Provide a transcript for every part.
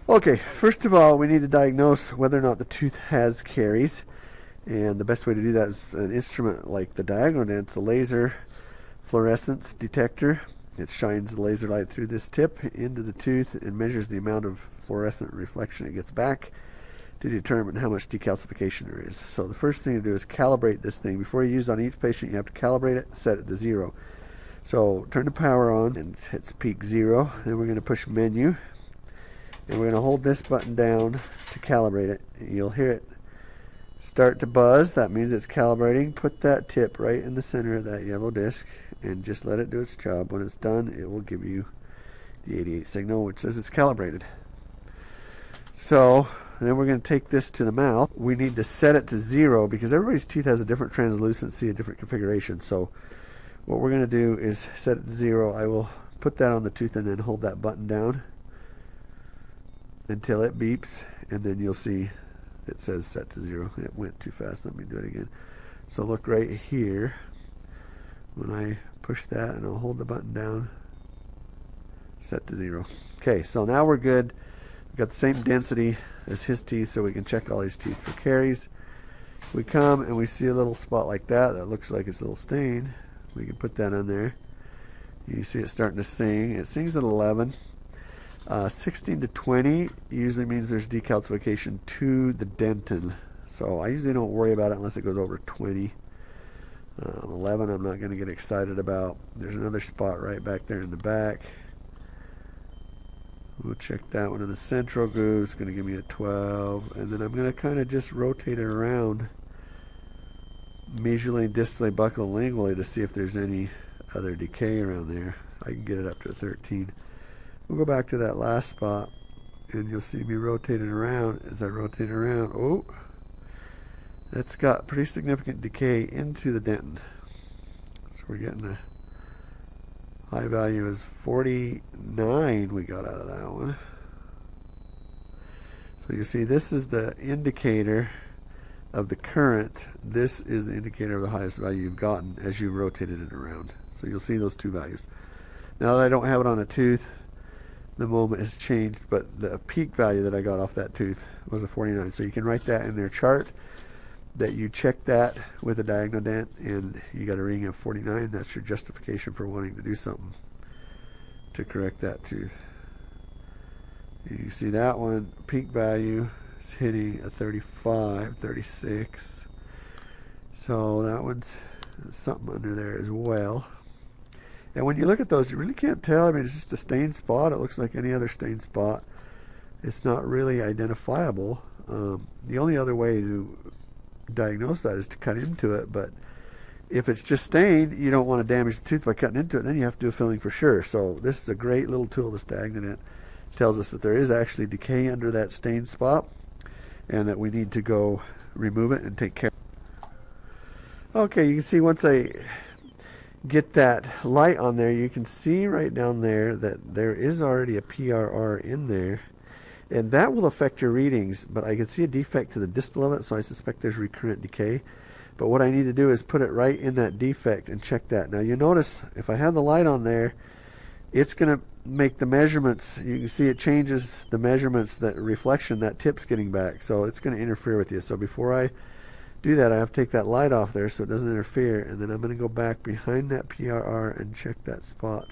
Okay, first of all, we need to diagnose whether or not the tooth has caries. And the best way to do that is an instrument like the diagonal dent. It's a laser fluorescence detector. It shines the laser light through this tip into the tooth and measures the amount of fluorescent reflection it gets back to determine how much decalcification there is. So the first thing to do is calibrate this thing. Before you use it on each patient, you have to calibrate it, set it to 0. So turn the power on and it's peak 0. Then we're going to push menu. And we're going to hold this button down to calibrate it. You'll hear it start to buzz. That means it's calibrating. Put that tip right in the center of that yellow disc and just let it do its job. When it's done, it will give you the 88 signal, which says it's calibrated. So then we're going to take this to the mouth. We need to set it to 0 because everybody's teeth has a different translucency, a different configuration. So what we're going to do is set it to 0. I will put that on the tooth and then hold that button down until it beeps, and then you'll see it says set to 0. It went too fast. Let me do it again. So look right here. When I push that, and I'll hold the button down, set to 0. Okay, so now we're good. We've got the same density as his teeth, so we can check all his teeth for caries. We come and we see a little spot like that that looks like it's a little stain. We can put that on there. You see it starting to sing. It sings at 11. 16 to 20 usually means there's decalcification to the dentin. So I usually don't worry about it unless it goes over 20. 11 I'm not going to get excited about. There's another spot right back there in the back. We'll check that one in the central groove. It's going to give me a 12. And then I'm going to kind of just rotate it around medially, distally, buccal, lingually to see if there's any other decay around there. I can get it up to a 13. We'll go back to that last spot, and you'll see me rotating around. As I rotate around, oh, that's got pretty significant decay into the dentin. So we're getting a high value is 49 we got out of that one. So you see this is the indicator of the current. This is the indicator of the highest value you've gotten as you rotated it around. So you'll see those two values. Now that I don't have it on a tooth, the moment has changed, but the peak value that I got off that tooth was a 49. So you can write that in their chart that you check that with a diagonal dent and you got a reading of 49. That's your justification for wanting to do something to correct that tooth. You see that one, peak value is hitting a 35, 36. So that one's something under there as well. And when you look at those, you really can't tell. I mean, it's just a stained spot. It looks like any other stained spot. It's not really identifiable. The only other way to diagnose that is to cut into it. But if it's just stained, you don't want to damage the tooth by cutting into it. Then you have to do a filling for sure. So this is a great little tool, this diagonal dent. It tells us that there is actually decay under that stained spot and that we need to go remove it and take care. Okay, you can see once I get that light on there, you can see right down there that there is already a PRR in there, and that will affect your readings. But I can see a defect to the distal of it, so I suspect there's recurrent decay. But what I need to do is put it right in that defect and check that. Now you notice if I have the light on there, it's going to make the measurements, you can see it changes the measurements, that reflection that tip's getting back, so it's going to interfere with you. So before I do that, I have to take that light off there so it doesn't interfere, and then I'm going to go back behind that PRR and check that spot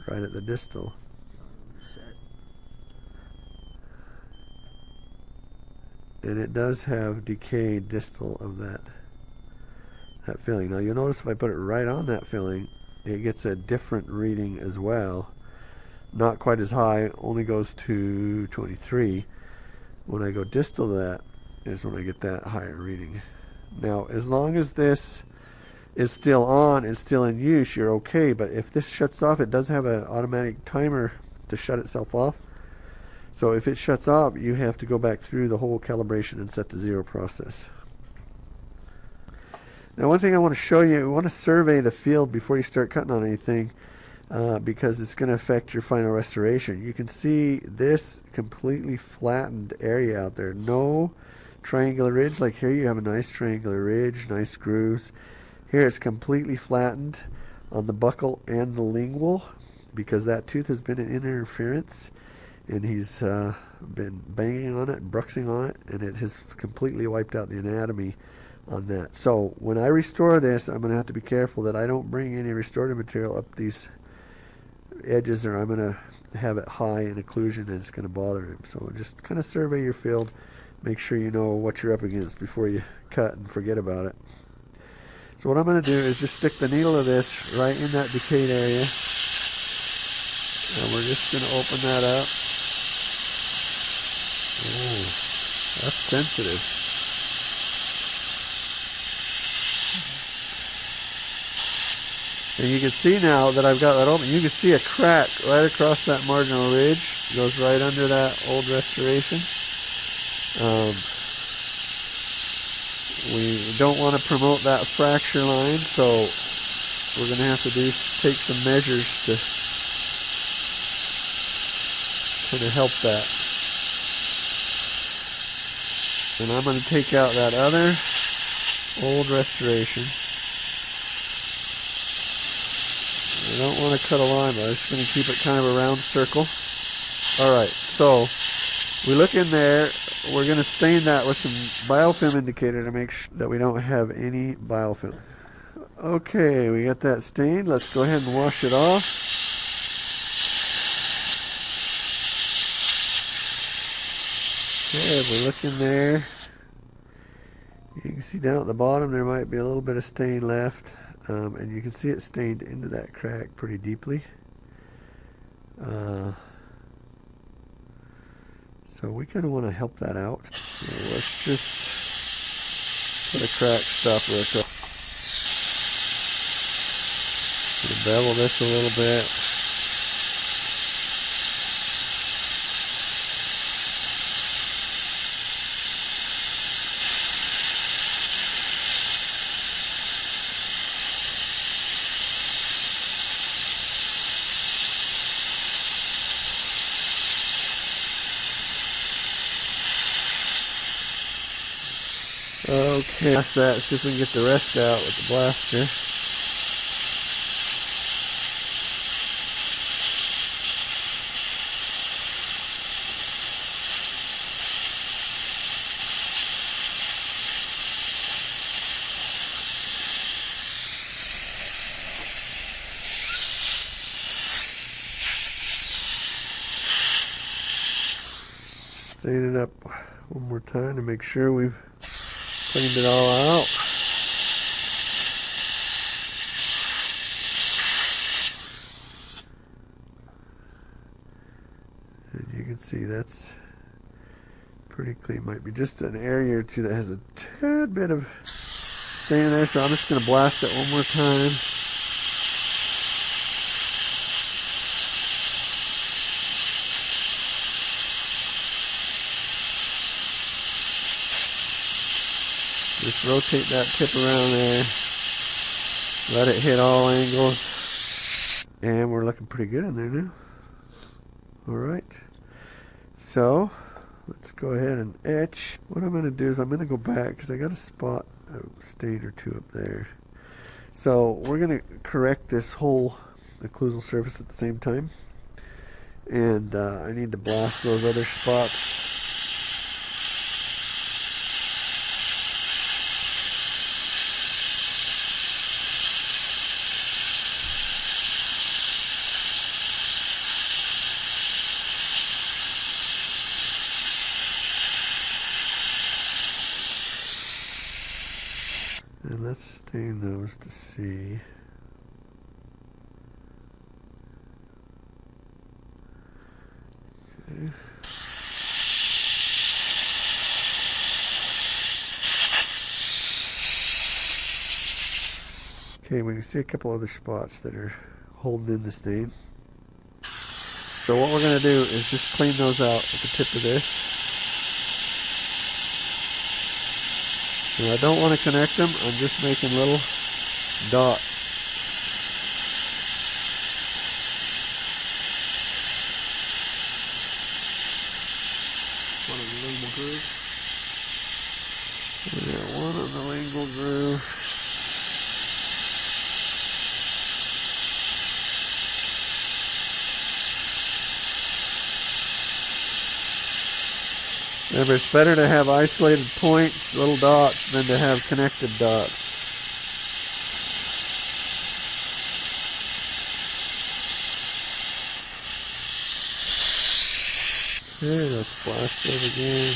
right at the distal. And it does have decay distal of that filling. Now you'll notice if I put it right on that filling, it gets a different reading as well. Not quite as high, only goes to 23. When I go distal to that is when I get that higher reading. Now, as long as this is still on and still in use, you're okay. But if this shuts off, it does have an automatic timer to shut itself off. So if it shuts off, you have to go back through the whole calibration and set to 0 process. Now, one thing I want to show you, we want to survey the field before you start cutting on anything because it's going to affect your final restoration. You can see this completely flattened area out there. No triangular ridge. Like here you have a nice triangular ridge, nice grooves. Here it's completely flattened on the buccal and the lingual because that tooth has been an interference. and he's been banging on it, bruxing on it, and it has completely wiped out the anatomy on that. So when I restore this, I'm going to have to be careful that I don't bring any restorative material up these edges, or I'm going to have it high in occlusion and it's going to bother him. So just kind of survey your field, make sure you know what you're up against before you cut and forget about it. So what I'm going to do is just stick the needle of this right in that decayed area, and we're just going to open that up. Oh, that's sensitive. And you can see now that I've got that open, you can see a crack right across that marginal ridge. It goes right under that old restoration. We don't want to promote that fracture line, so we're going to have to take some measures to kind of help that. And I'm going to take out that other old restoration. I don't want to cut a line, but I'm just going to keep it kind of a round circle. Alright, so we look in there. We're going to stain that with some biofilm indicator to make sure that we don't have any biofilm. Okay, we got that stained. Let's go ahead and wash it off. Okay, we look in there. You can see down at the bottom there might be a little bit of stain left. And you can see it stained into that crack pretty deeply. So we kind of want to help that out. So let's just put a crack stopper across. Bevel this a little bit. Okay, that's that. See if we can get the rest out with the blaster. Stain it up one more time to make sure we've cleaned it all out. And you can see that's pretty clean. Might be just an area or two that has a tad bit of stain there, so I'm just going to blast it one more time. Just rotate that tip around there. Let it hit all angles. And we're looking pretty good in there now. Alright. So, let's go ahead and etch. What I'm going to do is I'm going to go back because I got a spot, a stain or two up there. So, we're going to correct this whole occlusal surface at the same time. And I need to blast those other spots. And let's stain those to see. Okay. Okay, we can see a couple other spots that are holding in the stain. So what we're going to do is just clean those out with the tip of this. Now I don't want to connect them, I'm just making little dots. One on the lingual groove. Yeah, one on the lingual groove. Remember, it's better to have isolated points, little dots, than to have connected dots. Okay, let's blast it again.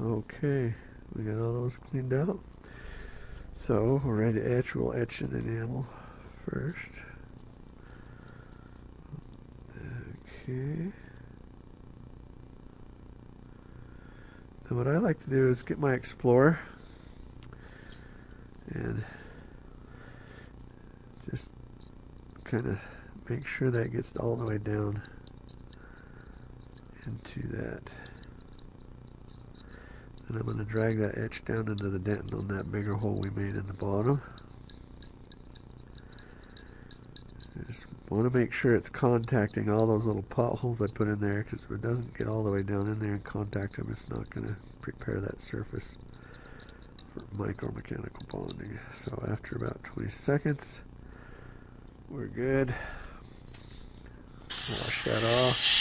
Okay, we got all those cleaned out. So we're ready to etch. We'll etch in enamel first. Okay. Now what I like to do is get my Explorer and just kind of make sure that gets all the way down into that. And I'm going to drag that etch down into the dentin on that bigger hole we made in the bottom. Just want to make sure it's contacting all those little potholes I put in there, because if it doesn't get all the way down in there and contact them, it's not going to prepare that surface for micromechanical bonding. So after about 20 seconds, we're good. Wash that off.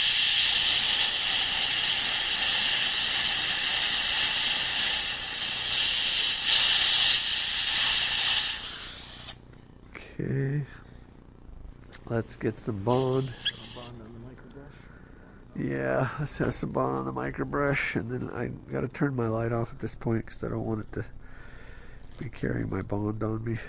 Okay, let's get some bond. Yeah, let's have some bond on the microbrush, and then I got to turn my light off at this point because I don't want it to be carrying my bond on me.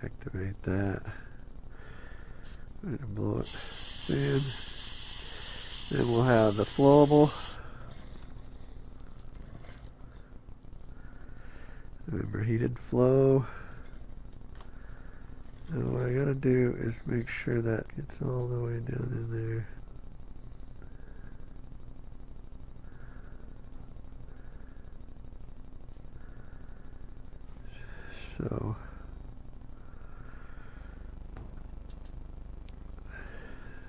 Activate that. I'm going to blow it in. Then we'll have the flowable. Remember, heated flow. Now what I got to do is make sure that gets all the way down in there. So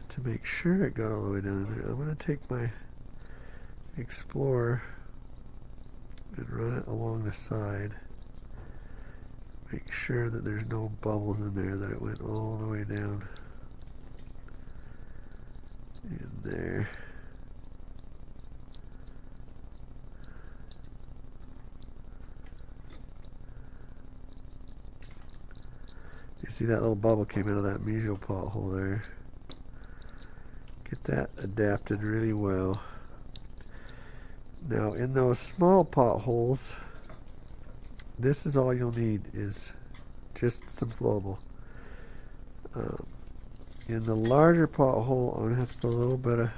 to make sure it got all the way down in there, I'm going to take my Explorer and run it along the side. Make sure that there's no bubbles in there, that it went all the way down in there. You see that little bubble came out of that mesial pothole there. Get that adapted really well. Now in those small potholes, this is all you'll need, is just some flowable. In the larger pothole, I'm going to have to put a little bit of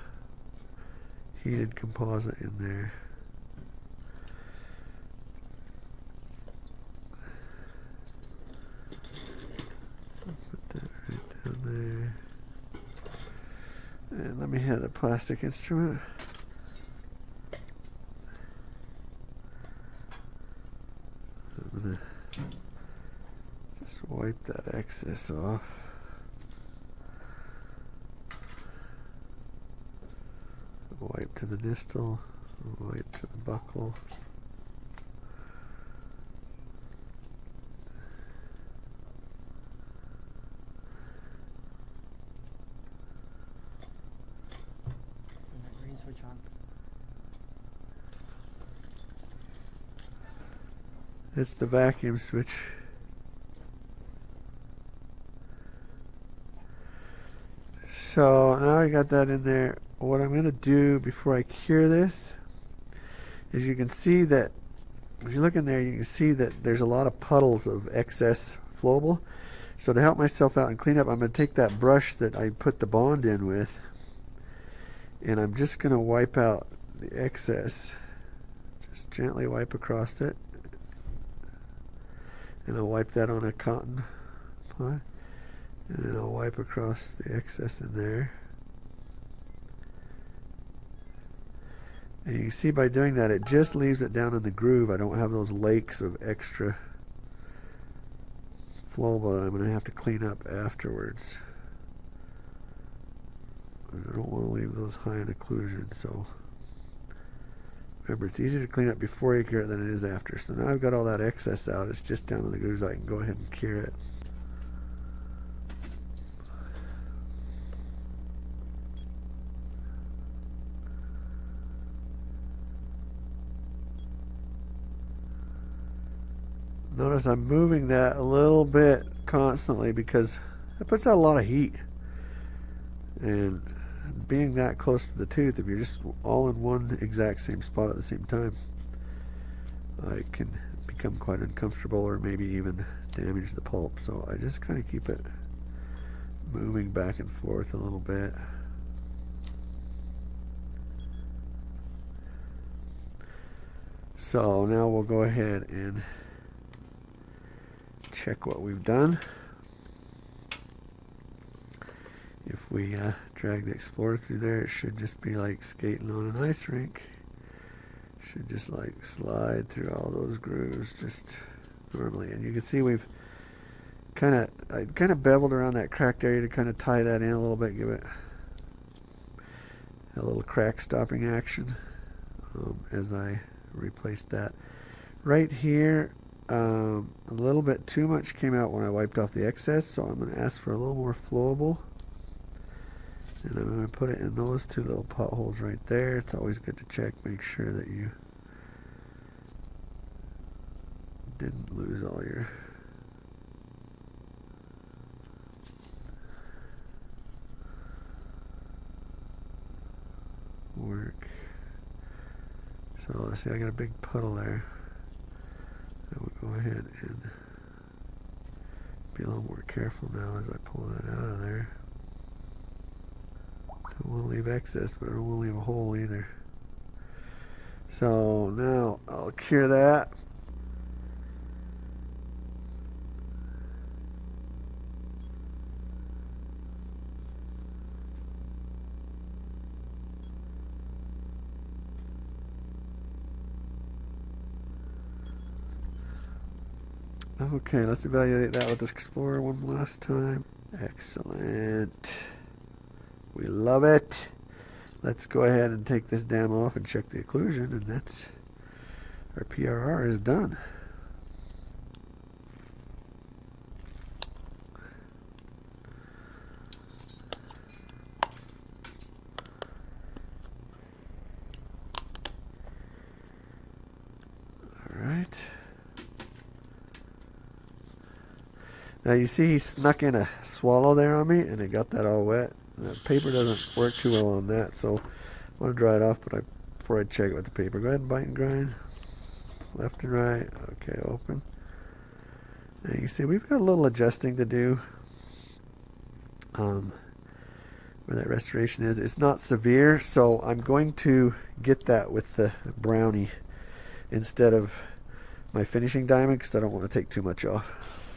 heated composite in there. Put that right down there. And let me have the plastic instrument. I'm going to just wipe that excess off. Wipe to the distal, wipe to the buckle. And that green switch on. It's the vacuum switch. So now I got that in there. What I'm going to do before I cure this is, you can see that if you look in there, you can see that there's a lot of puddles of excess flowable. So to help myself out and clean up, I'm going to take that brush that I put the bond in with, and I'm just going to wipe out the excess, just gently wipe across it, and I'll wipe that on a cotton ply, and then I'll wipe across the excess in there. And you can see by doing that, it just leaves it down in the groove. I don't have those lakes of extra flowable that I'm going to have to clean up afterwards. I don't want to leave those high in occlusion, so remember, it's easier to clean up before you cure it than it is after. So now I've got all that excess out. It's just down in the grooves. I can go ahead and cure it. Notice I'm moving that a little bit constantly because that puts out a lot of heat. And being that close to the tooth, if you're just all in one exact same spot at the same time, it can become quite uncomfortable or maybe even damage the pulp. So I just kind of keep it moving back and forth a little bit. So now we'll go ahead and check what we've done. If we drag the Explorer through there, it should just be like skating on an ice rink. Should just like slide through all those grooves just normally. And you can see we've I kind of beveled around that cracked area to kind of tie that in a little bit, give it a little crack stopping action as I replaced that. Right here, a little bit too much came out when I wiped off the excess, so I'm going to ask for a little more flowable. And I'm going to put it in those two little potholes right there. It's always good to check, make sure that you didn't lose all your work. So let's see, I got a big puddle there. I will go ahead and be a little more careful now as I pull that out of there. Don't want to leave excess, but I don't want to leave a hole either. So now I'll cure that. Okay, let's evaluate that with this Explorer one last time. Excellent. We love it. Let's go ahead and take this dam off and check the occlusion, and that's our PRR is done. All right. Now you see he snuck in a swallow there on me, and it got that all wet. The paper doesn't work too well on that, so I want to dry it off, but before I check it with the paper, go ahead and bite and grind. Left and right. Okay, open. And you can see we've got a little adjusting to do where that restoration is. It's not severe, so I'm going to get that with the brownie instead of my finishing diamond because I don't want to take too much off.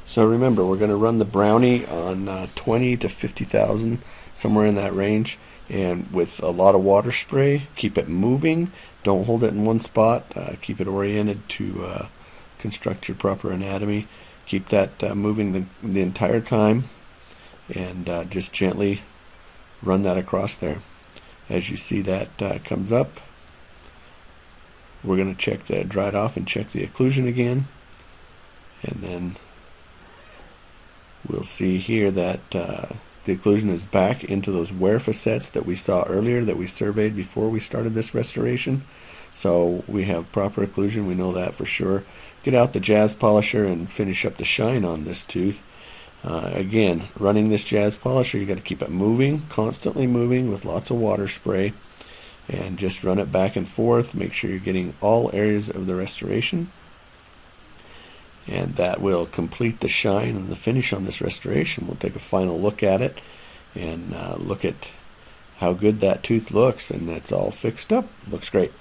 So remember, we're going to run the brownie on 20 to 50,000, somewhere in that range, and with a lot of water spray. Keep it moving. Don't hold it in one spot. Keep it oriented to construct your proper anatomy. Keep that moving the entire time, and just gently run that across there. As you see that comes up, we're going to check that, dry it off, and check the occlusion again, and then we'll see here that the occlusion is back into those wear facets that we saw earlier, that we surveyed before we started this restoration. So we have proper occlusion, we know that for sure. Get out the jazz polisher and finish up the shine on this tooth. Again, running this jazz polisher, you got to keep it moving, constantly moving with lots of water spray, and just run it back and forth. Make sure you're getting all areas of the restoration. And that will complete the shine and the finish on this restoration. We'll take a final look at it and look at how good that tooth looks, and that's all fixed up. Looks great.